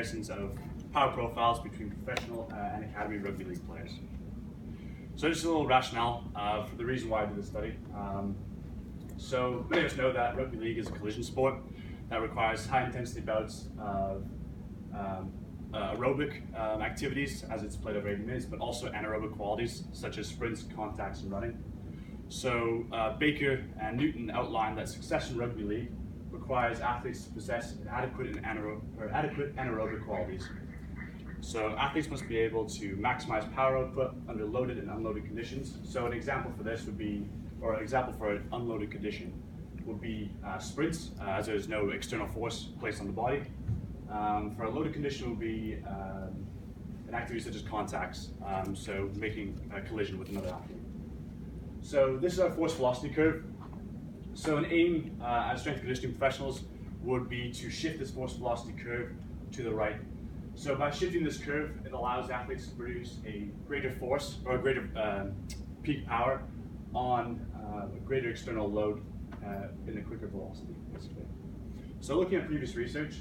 comparisons of power profiles between professional and academy rugby league players. So just a little rationale for the reason why I did this study. So many of us know that rugby league is a collision sport that requires high intensity bouts of aerobic activities as it's played over 80 minutes, but also anaerobic qualities such as sprints, contacts, and running. So Baker and Newton outlined that success in rugby league requires athletes to possess adequate anaerobic qualities. So athletes must be able to maximize power output under loaded and unloaded conditions. So an example for this would be, or an example for an unloaded condition would be sprints, as there's no external force placed on the body. For a loaded condition would be an activity such as contacts, so making a collision with another athlete. So this is our force velocity curve. So an aim as strength and conditioning professionals would be to shift this force velocity curve to the right. So by shifting this curve, it allows athletes to produce a greater force or a greater peak power on a greater external load in a quicker velocity, basically. So looking at previous research,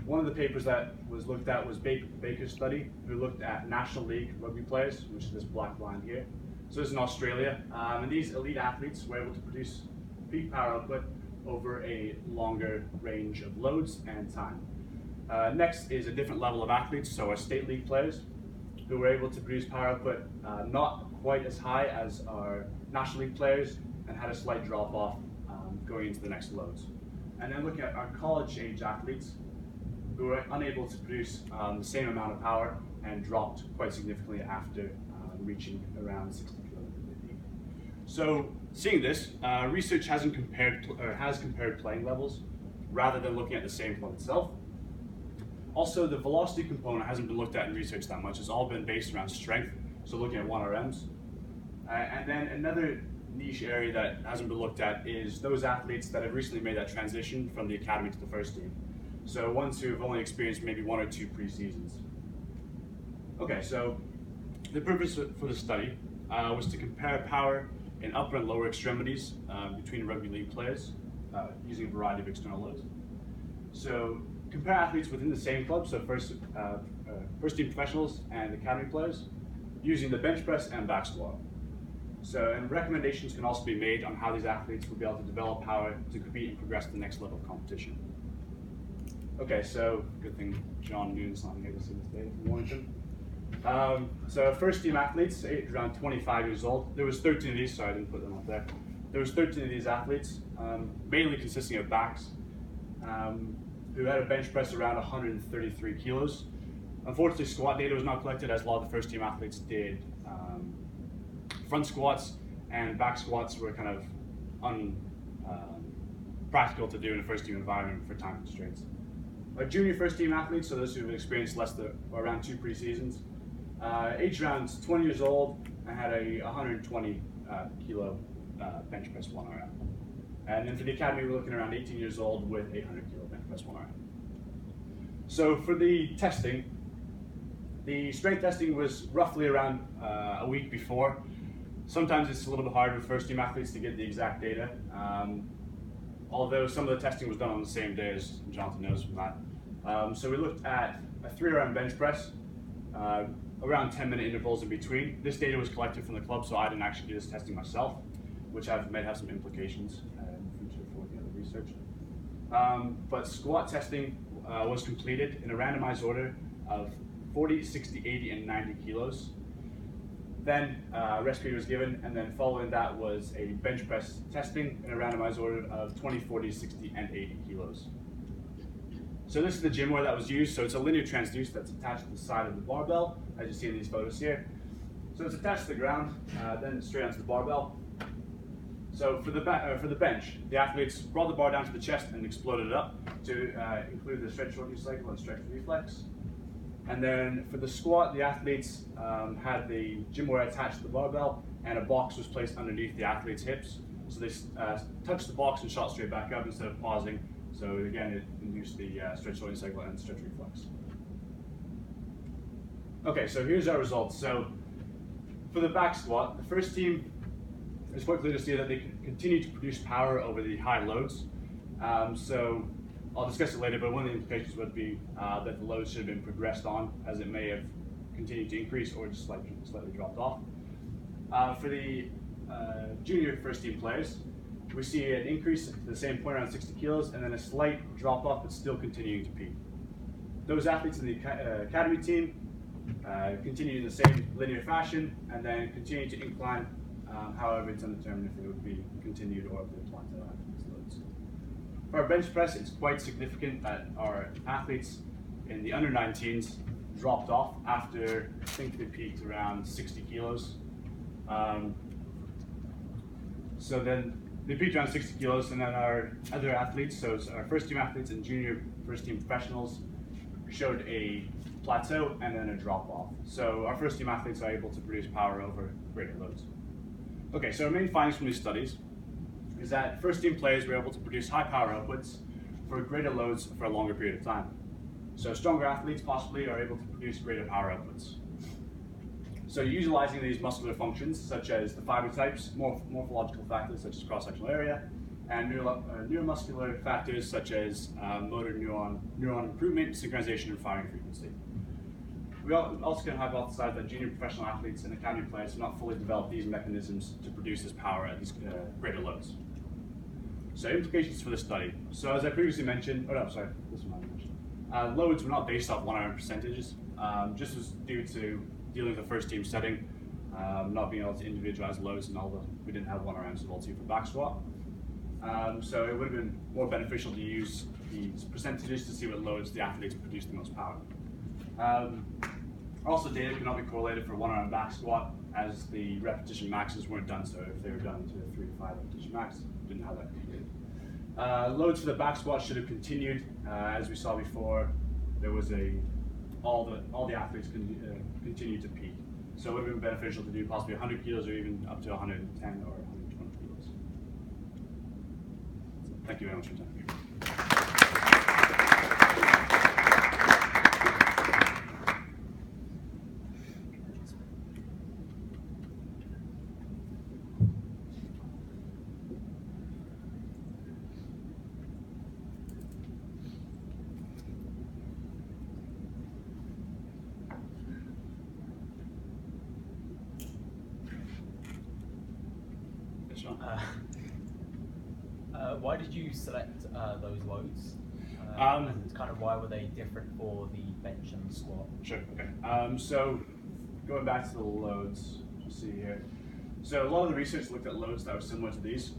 one of the papers that was looked at was Baker's study, who looked at National League rugby players, which is this black line here. So this is in Australia, and these elite athletes were able to produce peak power output over a longer range of loads and time. Next is a different level of athletes, so our state league players, who were able to produce power output not quite as high as our national league players and had a slight drop off going into the next loads. And then looking at our college age athletes, who were unable to produce the same amount of power and dropped quite significantly after reaching around 60 kg. So seeing this, research has compared playing levels rather than looking at the same club itself. Also, the velocity component hasn't been looked at in research that much. It's all been based around strength, so looking at 1RMs. And then another niche area that hasn't been looked at is those athletes that have recently made that transition from the academy to the first team. So ones who have only experienced maybe 1 or 2 pre-seasons. Okay, so the purpose for the study was to compare power in upper and lower extremities between rugby league players using a variety of external loads. So compare athletes within the same club, so first team professionals and academy players, using the bench press and back squat. So, and recommendations can also be made on how these athletes will be able to develop power to compete and progress to the next level of competition. Okay, so good thing John Newton's not here to see this data from Warrington. So first team athletes, around 25 years old. There was 13 of these, sorry I didn't put them up there. There was 13 of these athletes, mainly consisting of backs, who had a bench press around 133 kilos. Unfortunately, squat data was not collected as a lot of the first team athletes did front squats, and back squats were kind of practical to do in a first team environment for time constraints. Our junior first team athletes, so those who have experienced less than or around 2 pre-seasons, aged around 20 years old and had a 120 kilo bench press 1RM. And then for the academy, we're looking around 18 years old with 800 kilo bench press 1RM. So for the testing, the strength testing was roughly around a week before. Sometimes it's a little bit harder with first team athletes to get the exact data, although some of the testing was done on the same day, as Jonathan knows from that. So we looked at a 3RM bench press, around 10-minute intervals in between. This data was collected from the club, so I didn't actually do this testing myself, which may have some implications in the future for looking at the research. But squat testing was completed in a randomized order of 40, 60, 80, and 90 kilos. Then rest period was given, and then following that was a bench press testing in a randomized order of 20, 40, 60, and 80 kilos. So this is the gym wear that was used. So it's a linear transducer that's attached to the side of the barbell, as you see in these photos here. So it's attached to the ground, then straight onto the barbell. So for the bench, the athletes brought the bar down to the chest and exploded it up to include the stretch short use cycle and stretch reflex. And then for the squat, the athletes had the gym wear attached to the barbell, and a box was placed underneath the athlete's hips. So they touched the box and shot straight back up instead of pausing. So again, it induced the stretch short use cycle and stretch reflex. Okay, so here's our results. So for the back squat, the first team, it's quite clear to see that they continue to produce power over the high loads. So I'll discuss it later, but one of the implications would be that the loads should have been progressed on, as it may have continued to increase or just slightly dropped off. For the junior first team players, we see an increase to the same point around 60 kilos and then a slight drop off, but still continuing to peak. Those athletes in the academy team continue in the same linear fashion and then continue to incline. However, it's undetermined if it would be continued or if they plateau after these loads. For our bench press, it's quite significant that our athletes in the under 19s dropped off after, I think they peaked around 60 kilos. So then they peaked around 60 kilos, and then our other athletes, so our first team athletes and junior first team professionals, showed a plateau and then a drop off. So our first team athletes are able to produce power over greater loads. Okay, so our main findings from these studies is that first team players were able to produce high power outputs for greater loads for a longer period of time. So stronger athletes possibly are able to produce greater power outputs. So utilizing these muscular functions, such as the fiber types, morphological factors such as cross-sectional area, and neuromuscular factors such as motor neuron improvement, synchronization, and firing frequency. We also can hypothesize that junior professional athletes and academy players have not fully developed these mechanisms to produce this power at these greater loads. So implications for the study. So as I previously mentioned, loads were not based off 1RM percentages. Just was due to dealing with the first team setting, not being able to individualize loads, and although we didn't have 1RMs as well too for back squat. So it would have been more beneficial to use these percentages to see what loads the athletes produce the most power. Also, data cannot be correlated for 1RM back squat, as the repetition maxes weren't done. So if they were done to a 3 to 5 repetition max, didn't have that completed. Loads for the back squat should have continued, as we saw before. There was all the athletes continued to peak. So it would have been beneficial to do possibly 100 kilos or even up to 110 or 120 kilos. So thank you very much for your time. Why did you select those loads? And kind of why were they different for the bench and the squat? Sure, okay. So going back to the loads, you see here. So a lot of the research looked at loads that were similar to these,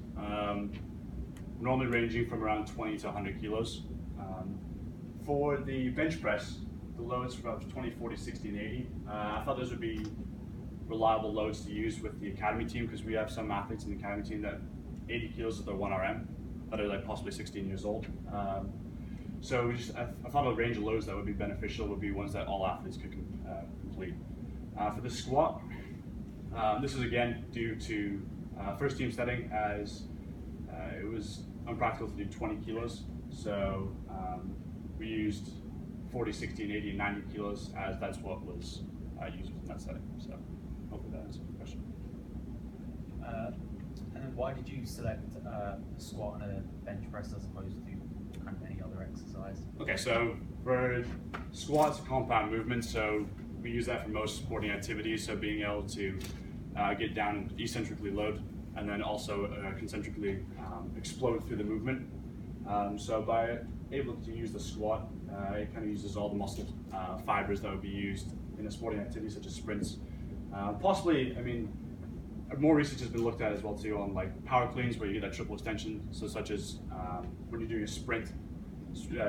normally ranging from around 20 to 100 kilos. For the bench press, the loads were about 20, 40, 60, and 80. I thought those would be reliable loads to use with the academy team, because we have some athletes in the academy team that 80 kilos is their 1RM, that are like possibly 16 years old. So I thought a range of loads that would be beneficial would be ones that all athletes could complete. For the squat, this is again due to first team setting, as it was unpractical to do 20 kilos. So we used 40, 60, and 80, and 90 kilos, as that's what was used within that setting. So hopefully that answers the question. And then why did you select a squat and a bench press as opposed to kind of any other exercise? Okay, so for squats, compound movement, so we use that for most sporting activities. So being able to get down and eccentrically load, and then also concentrically explode through the movement. So by able to use the squat, it kind of uses all the muscle fibers that would be used in a sporting activity such as sprints. Possibly, I mean, more research has been looked at as well too on like power cleans where you get that triple extension. So such as when you're doing a sprint,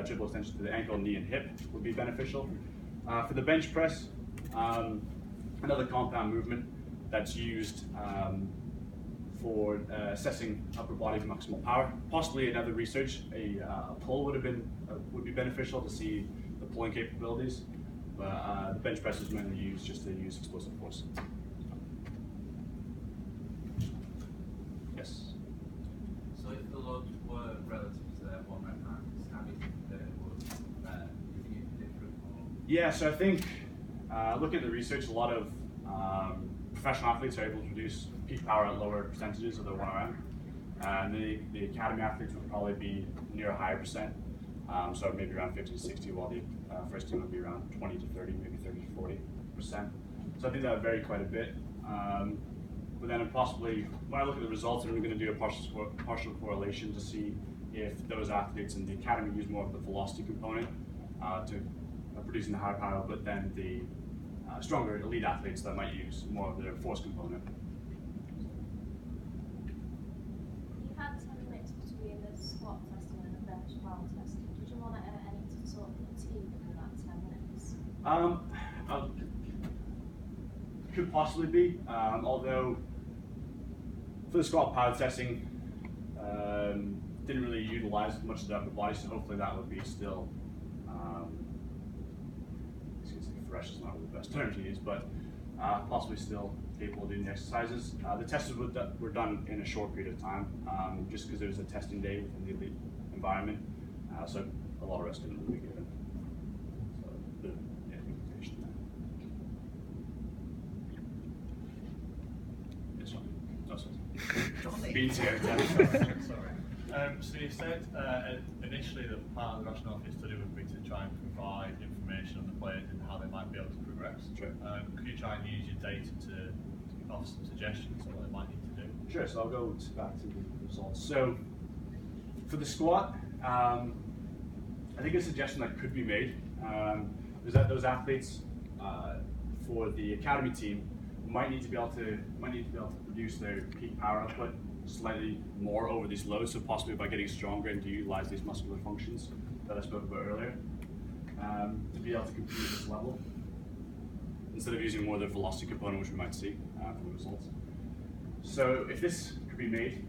triple extension to the ankle, knee, and hip would be beneficial. For the bench press, another compound movement that's used for assessing upper body maximal power. Possibly in other research, a pull would be beneficial to see the pulling capabilities, but the bench press is mainly used just to use explosive force. Yes. So if the loads were relative to their 1 rep max, how do you think that it was better? Do you think it'd be different? Or? Yeah, so I think looking at the research, a lot of professional athletes are able to produce peak power at lower percentages of their 1RM. And the academy athletes would probably be near a higher percent. So maybe around 50 to 60, while the first team would be around 20 to 30, maybe 30 to 40%. So I think that would vary quite a bit. But then possibly, when I look at the results, I'm going to do a partial correlation to see if those athletes in the academy use more of the velocity component to producing the high power, but then the stronger elite athletes that might use more of their force component. You had a mix between the squat testing and the bench power testing. Did you want any sort of fatigue within that 10 minutes? Could possibly be, although for the squat power testing, didn't really utilize much of the upper body, so hopefully that would be still, fresh is not really the best term to use, but possibly still capable of doing the exercises. The tests were done in a short period of time, just because there was a testing day within the elite environment, so a lot of rest didn't really be given. So the limitation there. Yes, sorry. No, sorry. Beans here. Sorry. So you said initially that part of the rationale for your study would be to try and provide information on the players and how they might be able to progress. Sure. Could you try and use your data to offer some suggestions on what they might need to do? Sure, so I'll go back to the results. So for the squat, I think a suggestion that could be made is that those athletes for the academy team might need to be able to produce their peak power output slightly more over these loads, so possibly by getting stronger and to utilize these muscular functions that I spoke about earlier, to be able to compete at this level, instead of using more of the velocity component, which we might see from the results. So if this could be made,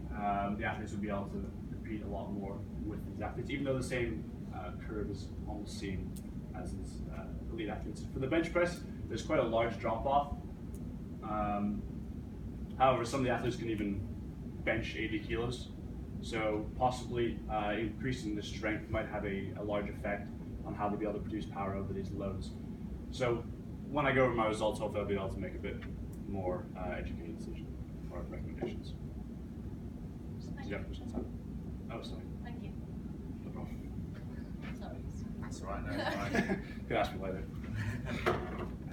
the athletes would be able to compete a lot more with these athletes, even though the same curve is almost seen as these elite athletes. For the bench press, there's quite a large drop off. However, some of the athletes can even bench 80 kilos. So possibly increasing the strength might have a large effect on how they'll be able to produce power over these loads. So when I go over my results, hopefully I'll be able to make a bit more educated decision or recommendations. Thank Do you you. have questions? Oh, sorry. Thank you. No problem. Sorry. That's all right. No, it's all right. You can ask me later.